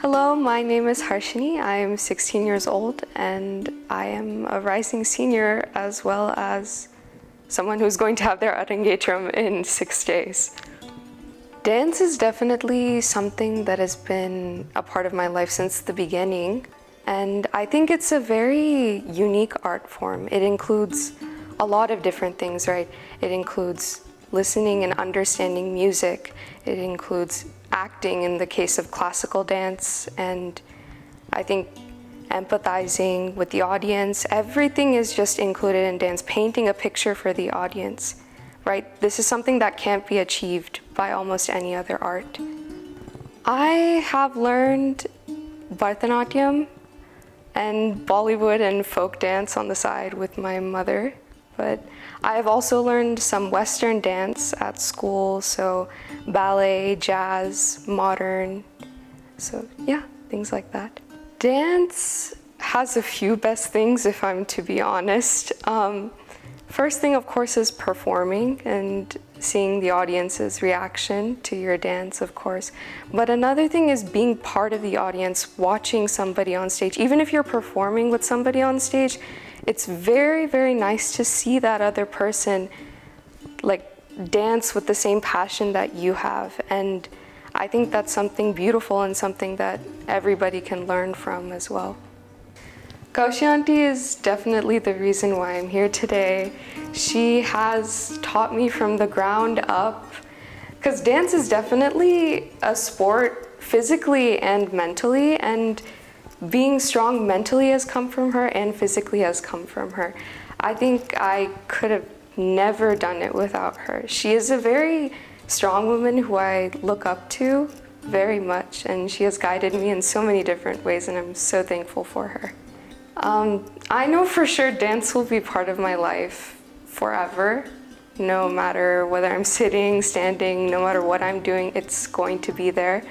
Hello, my name is Harshini. I am 16 years old and I am a rising senior as well as someone who's going to have their Arangetram in 6 days. Dance is definitely something that has been a part of my life since the beginning, and I think it's a very unique art form. It includes a lot of different things, right? It includes listening and understanding music. It includes acting in the case of classical dance, and I think empathizing with the audience. Everything is just included in dance, painting a picture for the audience, right? This is something that can't be achieved by almost any other art. I have learned Bharatnatyam and Bollywood and folk dance on the side with my mother, but I have also learned some Western dance at school, so ballet, jazz, modern, so yeah, things like that. Dance has a few best things, if I'm to be honest. First thing, of course, is performing and seeing the audience's reaction to your dance, of course. But another thing is being part of the audience, watching somebody on stage. Even if you're performing with somebody on stage, it's very, very nice to see that other person like dance with the same passion that you have. And I think that's something beautiful and something that everybody can learn from as well. Kaushi Aunty is definitely the reason why I'm here today. She has taught me from the ground up, because dance is definitely a sport physically and mentally, and being strong mentally has come from her and physically has come from her. I think I could have never done it without her. She is a very strong woman who I look up to very much, and she has guided me in so many different ways, and I'm so thankful for her. I know for sure dance will be part of my life forever. No matter whether I'm sitting, standing, no matter what I'm doing, it's going to be there.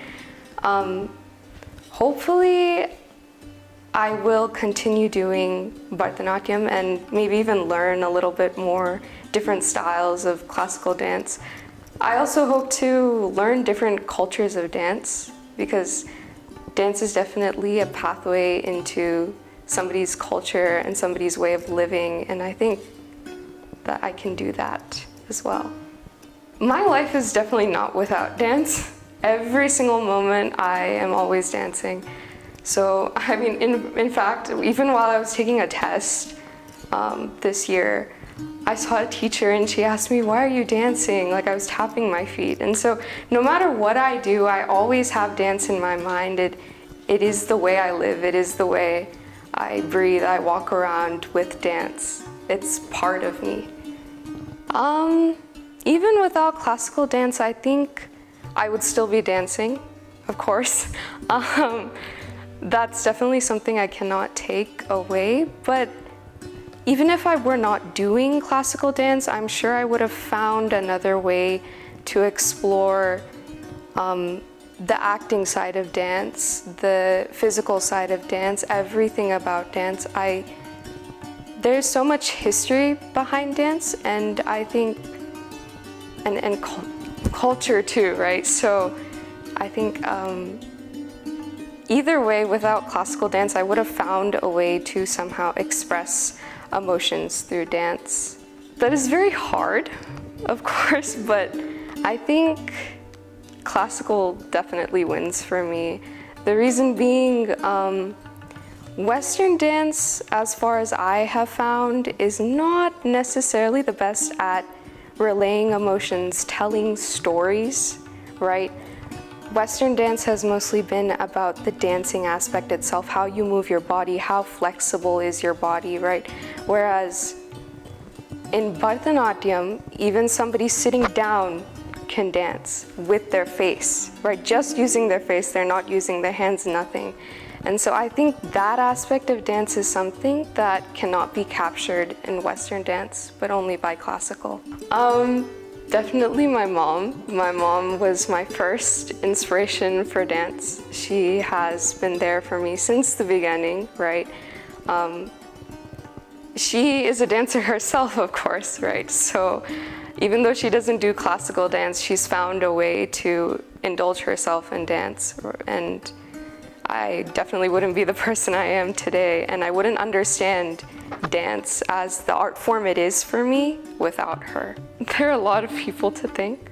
Hopefully, I will continue doing Bharatnatyam and maybe even learn a little bit more different styles of classical dance. I also hope to learn different cultures of dance, because dance is definitely a pathway into somebody's culture and somebody's way of living, and I think that I can do that as well. My life is definitely not without dance. Every single moment I am always dancing. So, I mean, in fact, even while I was taking a test this year, I saw a teacher and she asked me, "Why are you dancing?" Like I was tapping my feet. And so no matter what I do, I always have dance in my mind. It is the way I live. It is the way I breathe. I walk around with dance. It's part of me. Even without classical dance, I think I would still be dancing, of course. That's definitely something I cannot take away, but even if I were not doing classical dance, I'm sure I would have found another way to explore the acting side of dance, the physical side of dance, everything about dance. There's so much history behind dance, and I think, and culture too, right? So I think either way, without classical dance, I would have found a way to somehow express emotions through dance. That is very hard, of course, but I think classical definitely wins for me. The reason being, Western dance, as far as I have found, is not necessarily the best at relaying emotions, telling stories, right? Western dance has mostly been about the dancing aspect itself, how you move your body, how flexible is your body, right? Whereas in Bharatnatyam, even somebody sitting down can dance with their face, right? Just using their face, they're not using their hands, nothing. And so I think that aspect of dance is something that cannot be captured in Western dance, but only by classical. Definitely my mom. My mom was my first inspiration for dance. She has been there for me since the beginning, right? She is a dancer herself, of course, right? So even though she doesn't do classical dance, she's found a way to indulge herself in dance. And I definitely wouldn't be the person I am today, and I wouldn't understand dance as the art form it is for me without her. There are a lot of people to thank.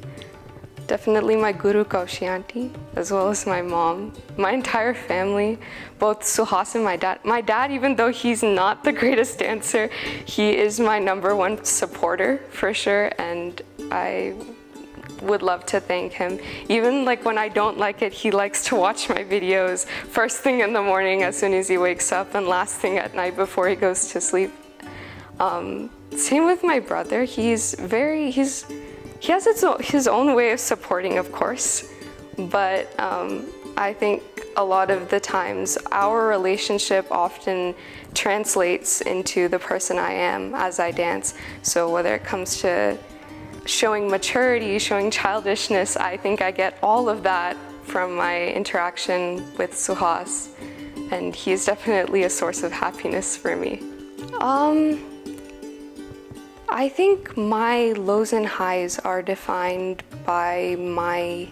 Definitely my guru Kaushi auntie, as well as my mom, my entire family, both Suhas and my dad. My dad, even though he's not the greatest dancer, he is my #1 supporter for sure, and I would love to thank him. Even like when I don't like it, he likes to watch my videos first thing in the morning as soon as he wakes up and last thing at night before he goes to sleep. Same with my brother. He has his own way of supporting, of course, but I think a lot of the times our relationship often translates into the person I am as I dance. So whether it comes to showing maturity, showing childishness, I think I get all of that from my interaction with Suhas, and he is definitely a source of happiness for me. I think my lows and highs are defined by my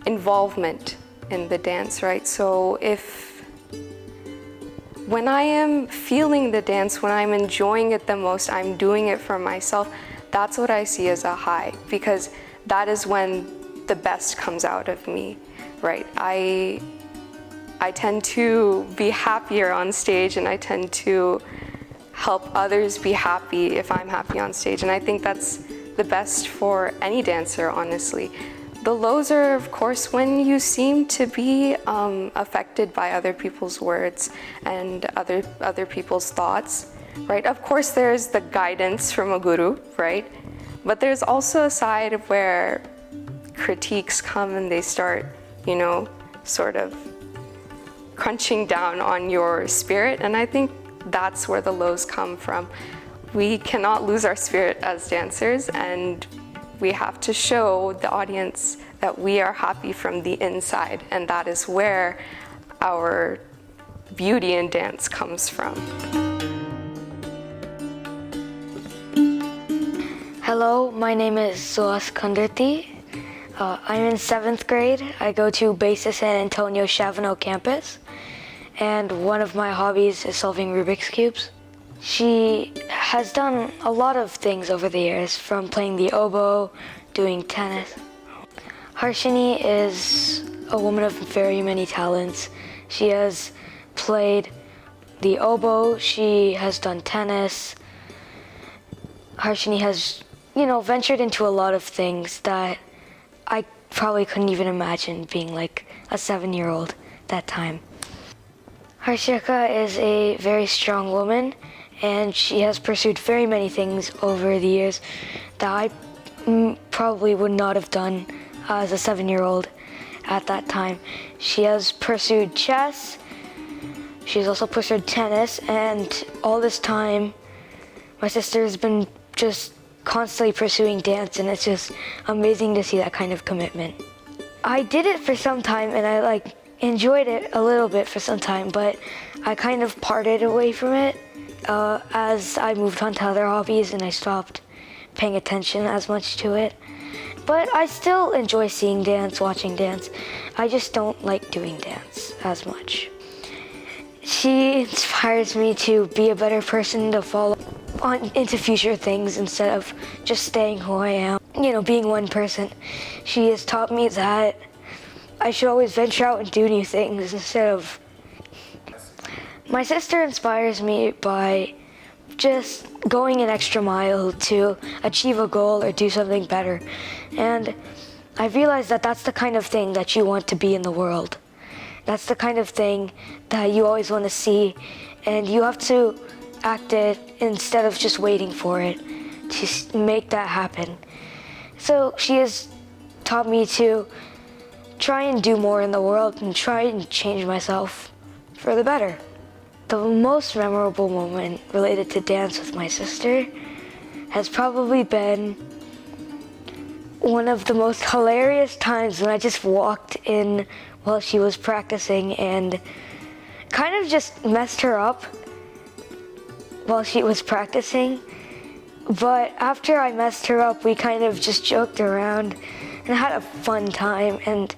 involvement in the dance, right? So when I am feeling the dance, when I'm enjoying it the most, I'm doing it for myself, that's what I see as a high, because that is when the best comes out of me, right? I tend to be happier on stage, and I tend to help others be happy if I'm happy on stage, and I think that's the best for any dancer, honestly. The lows are, of course, when you seem to be affected by other people's words and other people's thoughts. Right? Of course, there's the guidance from a guru, right? But there's also a side where critiques come and they start, sort of crunching down on your spirit. And I think that's where the lows come from. We cannot lose our spirit as dancers, and we have to show the audience that we are happy from the inside. And that is where our beauty in dance comes from. Hello, my name is Harshini Kundurthi. I'm in 7th grade. I go to Base San Antonio Chavano campus, and one of my hobbies is solving Rubik's Cubes. She has done a lot of things over the years, from playing the oboe, doing tennis. Harshini is a woman of very many talents. She has played the oboe, she has done tennis. Harshini has ventured into a lot of things that I probably couldn't even imagine being like a 7-year-old that time. Harshika is a very strong woman, and she has pursued very many things over the years that I probably would not have done as a 7-year-old at that time. She has pursued chess, she's also pursued tennis, and all this time my sister has been just constantly pursuing dance, and it's just amazing to see that kind of commitment. I did it for some time, and I enjoyed it a little bit for some time, but I kind of parted away from it as I moved on to other hobbies and I stopped paying attention as much to it. But I still enjoy seeing dance, watching dance. I just don't like doing dance as much. She inspires me to be a better person, to follow on into future things instead of just staying who I am, being one person. She has taught me that I should always venture out and do new things instead of... My sister inspires me by just going an extra mile to achieve a goal or do something better. And I realized that that's the kind of thing that you want to be in the world. That's the kind of thing that you always want to see, and you have to act it instead of just waiting for it to make that happen. So she has taught me to try and do more in the world and try and change myself for the better. The most memorable moment related to dance with my sister has probably been one of the most hilarious times when I just walked in while she was practicing and kind of just messed her up while she was practicing. But after I messed her up, we kind of just joked around and had a fun time, and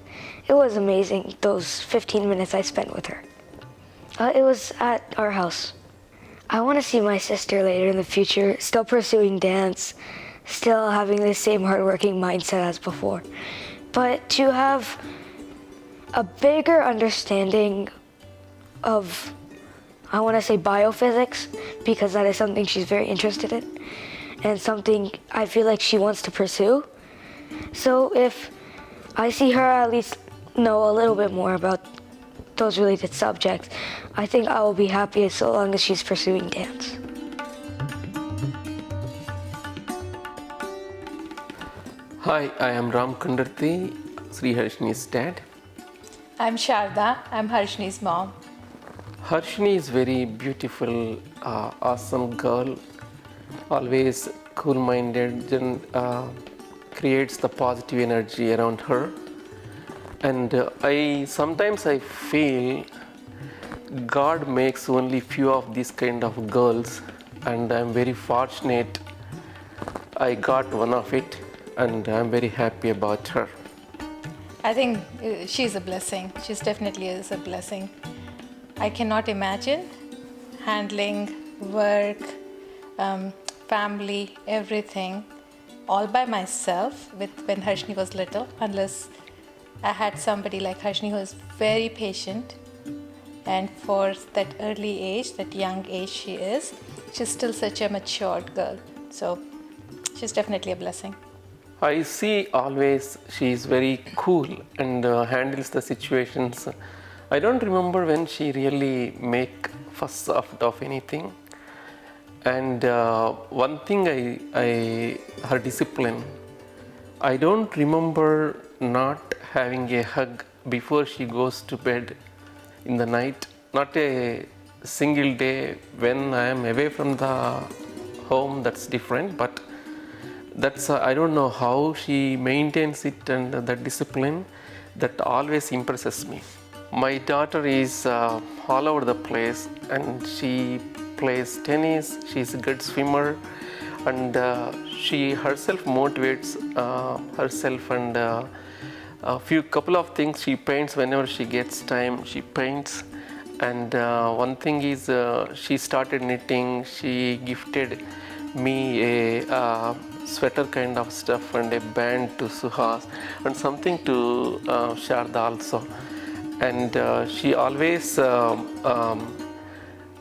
it was amazing, those 15 minutes I spent with her. It was at our house. I want to see my sister later in the future, still pursuing dance, still having the same hardworking mindset as before. But to have a bigger understanding of, I want to say, biophysics, because that is something she's very interested in and something I feel like she wants to pursue. So if I see her at least know a little bit more about those related subjects, I think I will be happy so long as she's pursuing dance. Hi, I am Ram Kundurthi, Sri Harshini's dad. I'm Sharda. I'm Harshini's mom. Harshini is very beautiful, awesome girl, always cool-minded and creates the positive energy around her. And I sometimes feel God makes only few of these kind of girls, and I'm very fortunate I got one of it, and I'm very happy about her. I think she's a blessing. She's definitely is a blessing. I cannot imagine handling work, family, everything all by myself when Harshini was little, unless I had somebody like Harshini who is very patient, and for that early age, that young age she is, she's still such a matured girl. So she's definitely a blessing. I see always she is very cool and handles the situations. I don't remember when she really make fuss out of anything. And one thing her discipline. I don't remember not having a hug before she goes to bed in the night. Not a single day. When I am away from the home, that's different, but that's I don't know how she maintains it, and that discipline that always impresses me. My daughter is all over the place, and she plays tennis. She's a good swimmer, and she herself motivates herself, and a couple of things she paints whenever she gets time. She paints, and one thing is she started knitting. She gifted me a sweater kind of stuff and a band to Suhas and something to Sharda also. And she always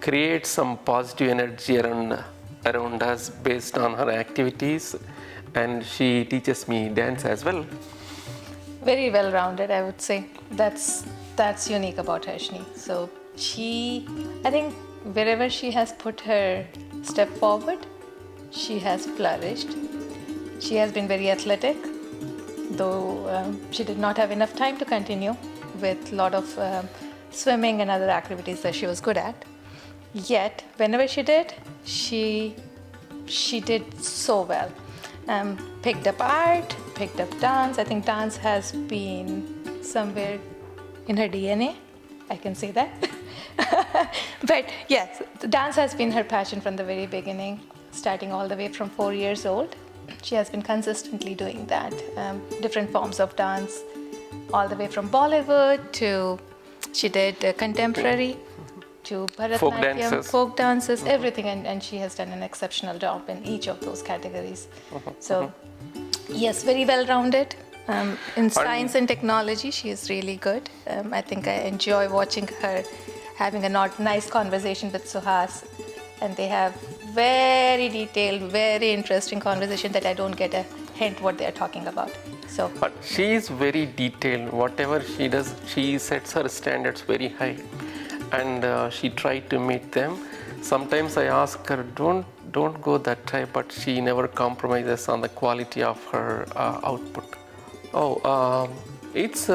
creates some positive energy around us based on her activities, and she teaches me dance as well. Very well-rounded, I would say. That's unique about Harshini. So I think wherever she has put her step forward, she has flourished. She has been very athletic, though she did not have enough time to continue with a lot of swimming and other activities that she was good at. Yet, whenever she did, she did so well. Picked up art, picked up dance. I think dance has been somewhere in her DNA. I can say that. But yes, dance has been her passion from the very beginning, starting all the way from 4 years old. She has been consistently doing that, different forms of dance, all the way from Bollywood to, she did contemporary, to Bharatnatyam, folk dances, everything, and she has done an exceptional job in each of those categories. So, yes, very well-rounded. In science and technology, she is really good. I think I enjoy watching her having a nice conversation with Suhas, and they have very detailed, very interesting conversation that I don't get a hint what they are talking about. So, but she is very detailed. Whatever she does, she sets her standards very high, and she tried to meet them. Sometimes I ask her, don't go that high, but she never compromises on the quality of her output. It's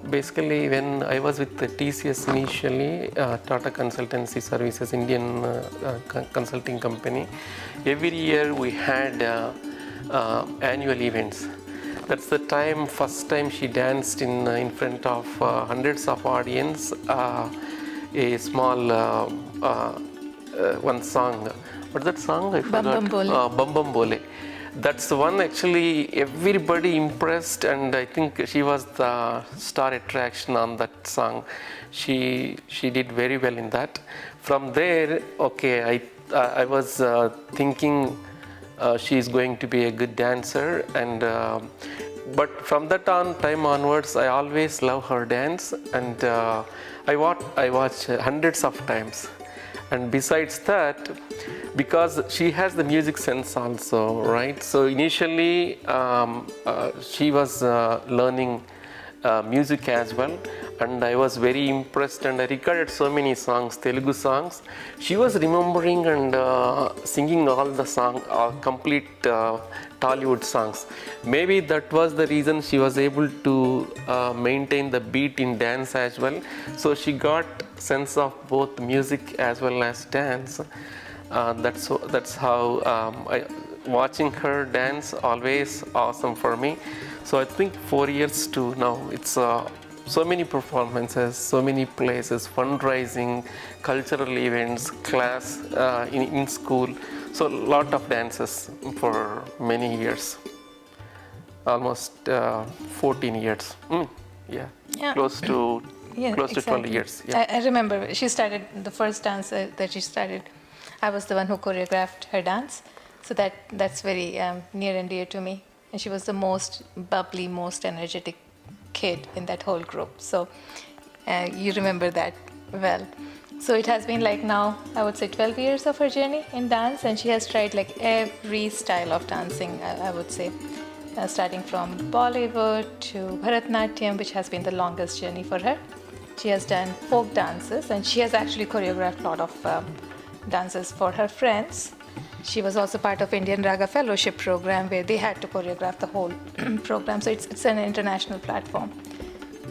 basically when I was with the TCS initially, Tata Consultancy Services, Indian consulting company. Every year we had annual events. That's the first time she danced in front of hundreds of audience. A small one song. What's that song? I forgot. Bam Bam Bole. Bam Bam Bole. That's the one actually everybody impressed, and I think she was the star attraction on that song. She did very well in that. From there, okay, I was thinking she is going to be a good dancer, and but from that time onwards, I always love her dance, and I watch hundreds of times. And besides that, because she has the music sense also, right? So initially she was learning music as well, and I was very impressed, and I recorded so many songs, Telugu songs. She was remembering and singing all the complete Tollywood songs. Maybe that was the reason she was able to maintain the beat in dance as well. So she got sense of both music as well as dance. That's how watching her dance always awesome for me. So I think 4 years to now, it's so many performances, so many places, fundraising, cultural events, class in school. So a lot of dances for many years, almost 14 years. Yeah, close to exactly. 12 years. Yeah. I remember she started the first dance that she started. I was the one who choreographed her dance, so that's very near and dear to me. And she was the most bubbly, most energetic kid in that whole group. So you remember that well. So it has been like now, I would say 12 years of her journey in dance, and she has tried like every style of dancing, I would say. Starting from Bollywood to Bharatnatyam, which has been the longest journey for her. She has done folk dances, and she has actually choreographed a lot of dances for her friends. She was also part of Indian Raga Fellowship program, where they had to choreograph the whole program. So it's an international platform.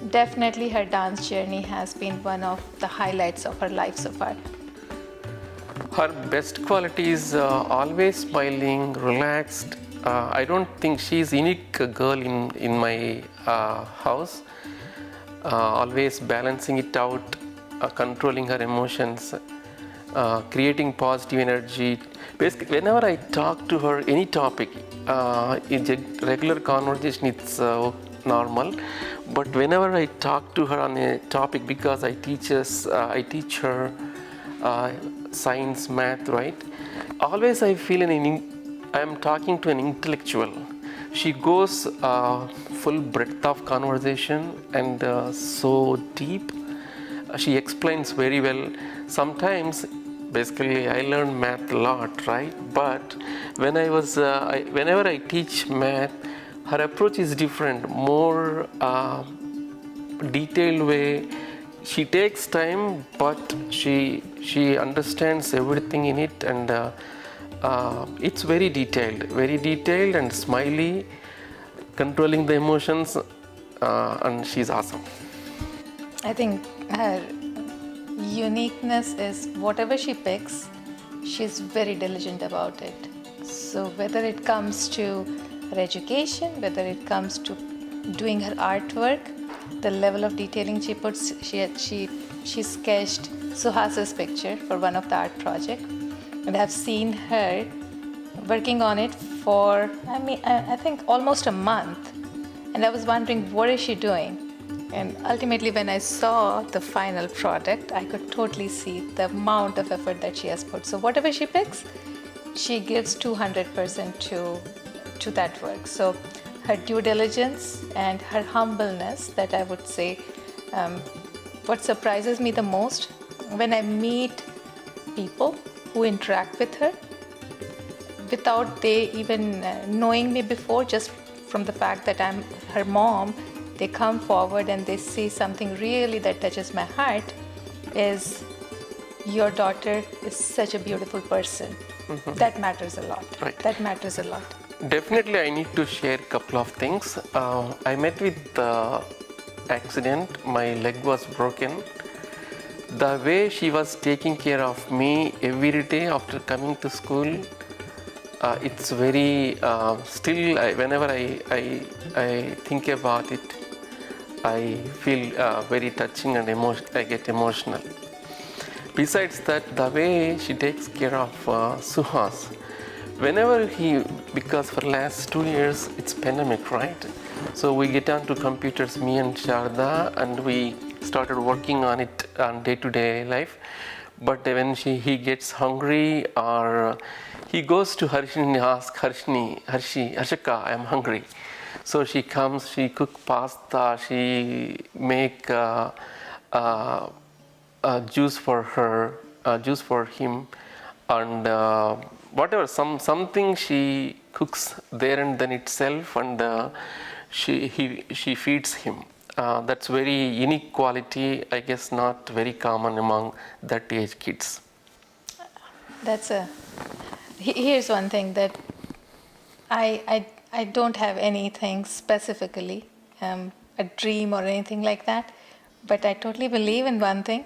Definitely her dance journey has been one of the highlights of her life so far. Her best quality is always smiling, relaxed. I don't think she's a unique girl in my house. Always balancing it out, controlling her emotions, creating positive energy. Basically, whenever I talk to her any topic, in regular conversation, it's normal. But whenever I talk to her on a topic, because I teach her science, math, right? Always I feel I am talking to an intellectual. She goes full breadth of conversation and so deep. She explains very well. Sometimes, basically, I learn math a lot, right? But when whenever I teach math, her approach is different, more detailed way. She takes time, but she understands everything in it, and it's very detailed and smiley, controlling the emotions, and she's awesome. I think her uniqueness is whatever she picks, she's very diligent about it. So whether it comes to her education, whether it comes to doing her artwork, the level of detailing she puts, she sketched Suhas's picture for one of the art project, and I've seen her working on it for I think almost a month, and I was wondering what is she doing. And ultimately, when I saw the final product, I could totally see the amount of effort that she has put. So whatever she picks, she gives 200% to that work. So her due diligence and her humbleness, that I would say, what surprises me the most, when I meet people who interact with her, without they even knowing me before, just from the fact that I'm her mom, they come forward and they say something really that touches my heart, is your daughter is such a beautiful person. Mm-hmm. That matters a lot. Right. That matters a lot. Definitely, I need to share a couple of things. I met with the accident. My leg was broken. The way she was taking care of me every day after coming to school, it's very, still, whenever I think about it, I feel very touching and I get emotional. Besides that, the way she takes care of Suhas, whenever he because for last 2 years it's pandemic, right? So we get onto computers, me and Sharda, and we started working on it on day-to-day life. But when he gets hungry, or he goes to Harshini and asks Harshika, I'm hungry. So she comes, she cook pasta, she make juice for her, juice for him, and whatever, something she cooks there and then itself, and she feeds him. That's very unique quality, I guess not very common among that age kids. Here's one thing that I don't have anything specifically, a dream or anything like that, but I totally believe in one thing.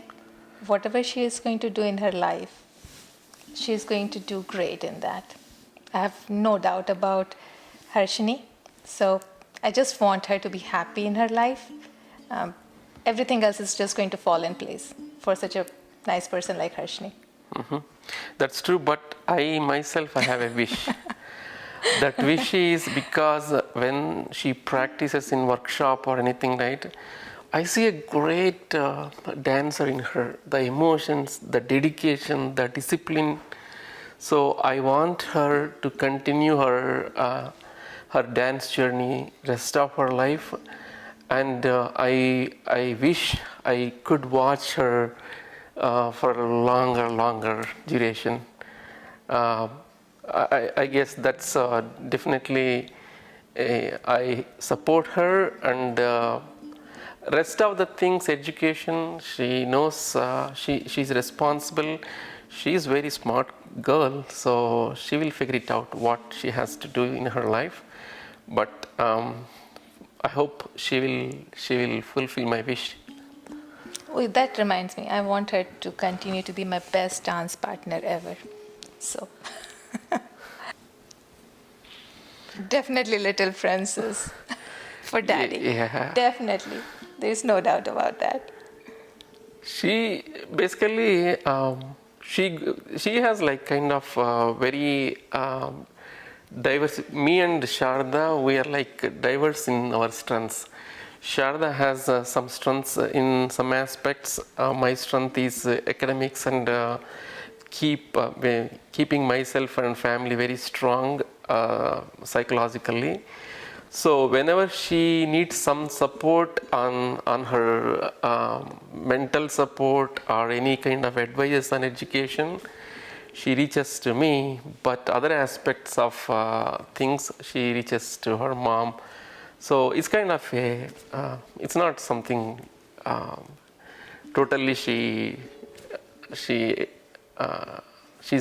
Whatever she is going to do in her life, she is going to do great in that. I have no doubt about Harshini. So I just want her to be happy in her life. Everything else is just going to fall in place for such a nice person like Harshini. Mm-hmm. That's true, but I myself, I have a wish. That wish is because when she practices in workshop or anything, right, I see a great dancer in her. The emotions, the dedication, the discipline. So I want her to continue her dance journey rest of her life, and I wish I could watch her for a longer duration. I guess that's definitely I support her, and rest of the things, education, she knows, she's responsible, she's very smart girl, so she will figure it out what she has to do in her life. But I hope she will fulfill my wish. Oh, that reminds me, I want her to continue to be my best dance partner ever. So definitely little princess for daddy. Yeah. Definitely. There's no doubt about that. She basically she has like kind of very diverse. Me and Sharda, we are like diverse in our strengths. Sharda has some strengths in some aspects. My strength is academics and keeping myself and family very strong psychologically. So whenever she needs some support on her mental support or any kind of advice on education, she reaches to me. But other aspects of things, she reaches to her mom. So it's kind of a, it's not something totally she's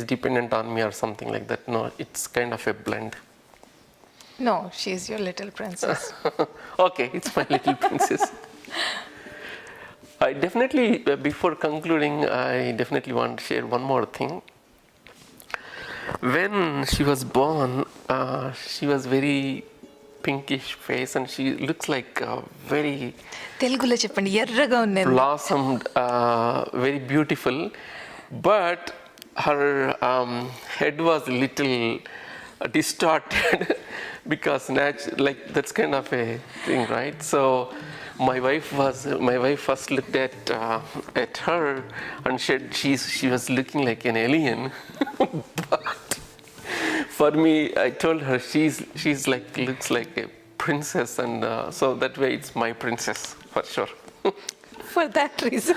dependent on me or something like that. No, it's kind of a blend. No, she's your little princess. Okay, it's my little princess. I definitely, before concluding, I definitely want to share one more thing. When she was born, she was very pinkish face, and she looks like very Telugulo cheppandi, erraga unnandi. blossomed, very beautiful, but her head was little distorted because like that's kind of a thing, right? So my wife first looked at her and said she was looking like an alien. But for me, I told her she's like looks like a princess, and so that way it's my princess for sure. For that reason.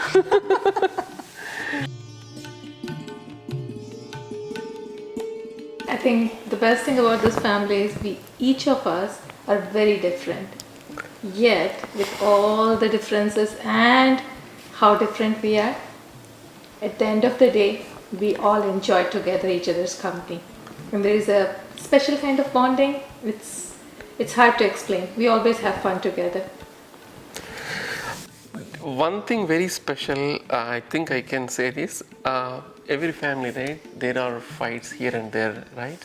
I think the best thing about this family is each of us are very different. Yet, with all the differences and how different we are, at the end of the day, we all enjoy together each other's company. And there is a special kind of bonding. It's hard to explain. We always have fun together. One thing very special, I think I can say this, every family, right, there are fights here and there, right?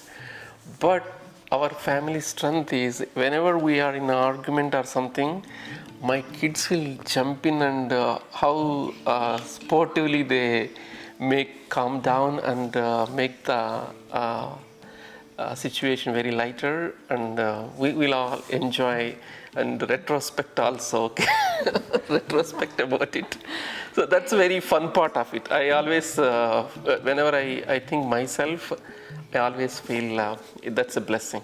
But our family strength is whenever we are in an argument or something, my kids will jump in, and how sportively they make calm down and make the situation very lighter, and we will all enjoy and retrospect also. Retrospect about it. So that's a very fun part of it. I always, whenever I think myself, I always feel that's a blessing.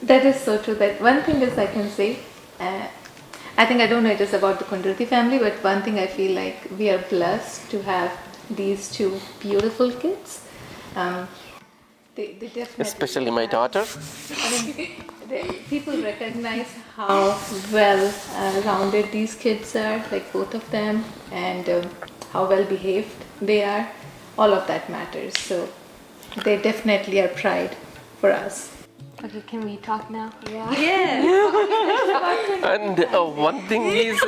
That is so true. That one thing is I can say, I think I don't know it is about the Kundurthi family, but one thing I feel like we are blessed to have these two beautiful kids. They definitely Especially my daughter. People recognize how well rounded these kids are, like both of them, and how well behaved they are. All of that matters. So they definitely are pride for us. Okay, can we talk now? And one thing is,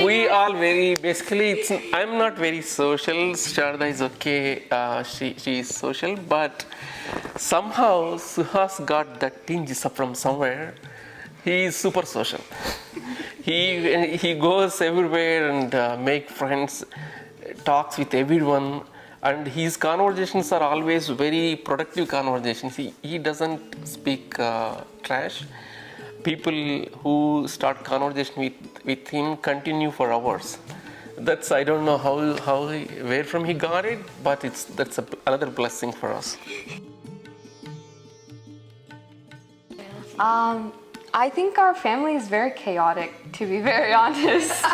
we all very, basically, I'm not very social. Sharda is okay, she is social, but somehow Suhas got that tinge from somewhere. He is super social. He goes everywhere and make friends, talks with everyone. And his conversations are always very productive conversations. He doesn't speak trash. People who start conversation with him continue for hours. That's, I don't know where from he got it, but that's another blessing for us. I think our family is very chaotic, to be very honest.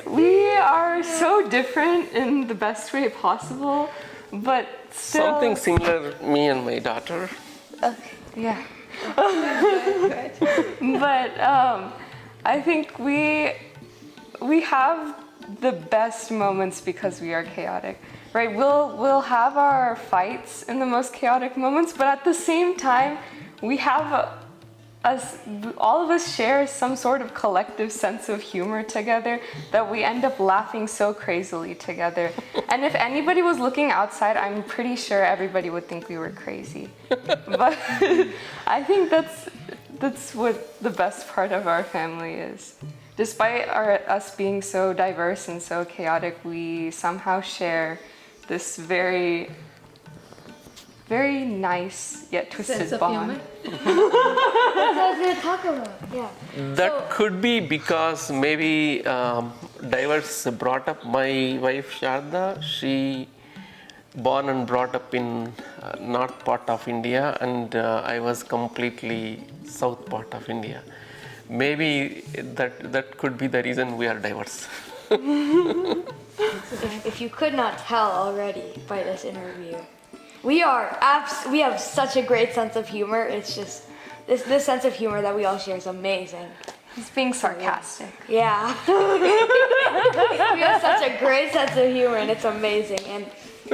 We are so different in the best way possible, but still... Something similar, me and my daughter. Yeah. But I think we have the best moments because we are chaotic, right? We'll have our fights in the most chaotic moments, but at the same time, we have all of us share some sort of collective sense of humor together that we end up laughing so crazily together. And if anybody was looking outside, I'm pretty sure everybody would think we were crazy. But I think that's what the best part of our family is. Despite us being so diverse and so chaotic, we somehow share this very nice yet twisted bond. That's what I was going to talk about. Yeah. That could be because maybe diverse brought up my wife Sharda. She born and brought up in north part of India, and I was completely south part of India. Maybe that could be the reason we are diverse. If you could not tell already by this interview, we have such a great sense of humor. It's just this sense of humor that we all share is amazing. He's being sarcastic. Yeah. We have such a great sense of humor, and it's amazing. And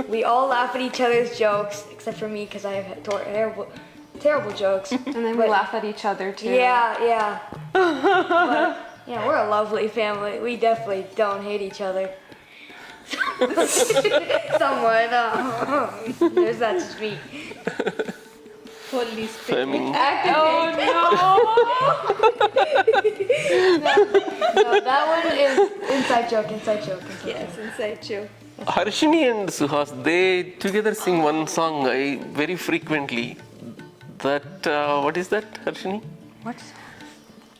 we all laugh at each other's jokes, except for me because I have terrible jokes. And then we laugh at each other too. Yeah. But, yeah, we're a lovely family. We definitely don't hate each other. Somewhat. There's that street. Holy Spirit. Oh No, that one is inside joke. Yes, inside joke. Harshini and Suhas, they together sing one song very frequently. That what is that, Harshini? What?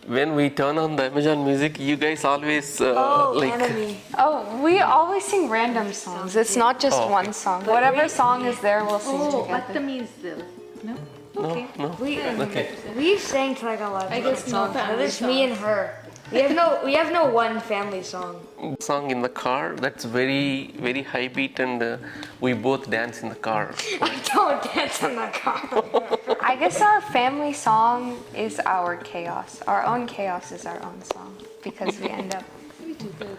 When we turn on the Amazon Music, you guys always Enemy. Oh, we always sing random songs. It's not just one song. Whatever song is there, we'll sing together. Bharatnatyam still. No? Okay. No. Okay. We sang to like a lot of I guess no songs. family Just me and her. We have no one family song. Song in the car that's very, very high beat, and we both dance in the car. I don't dance in the car. I guess our family song is our chaos. Our own chaos is our own song because we end up. We do good.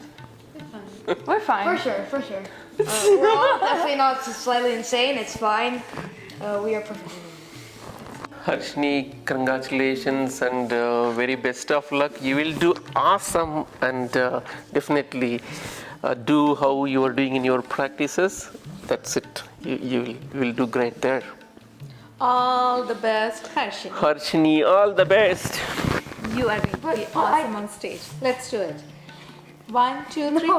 We're fine. We're fine. For sure. We're all definitely not slightly insane. It's fine. We are perfect. Harshini, congratulations and very best of luck. You will do awesome, and definitely do how you are doing in your practices. That's it. You will do great there. All the best, Harshini. Harshini, all the best. You are going to be awesome on stage. Let's do it. 1, 2, 3.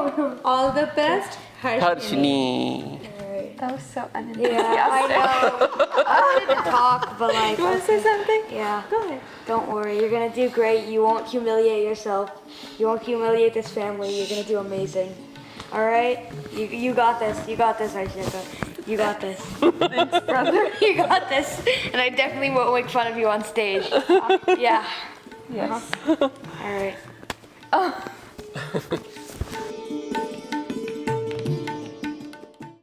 All the best, Harshini. Harshini. Alright. That was so Yeah, unenthusiastic. I know. I wanted to talk, but like. You want to say something? Yeah. Go ahead. Don't worry, you're gonna do great. You won't humiliate yourself. You won't humiliate this family. You're gonna do amazing. All right? You got this. You got this, Arshita. You got this. Thanks, brother. You got this. And I definitely won't make fun of you on stage. Yeah. Yes. All right.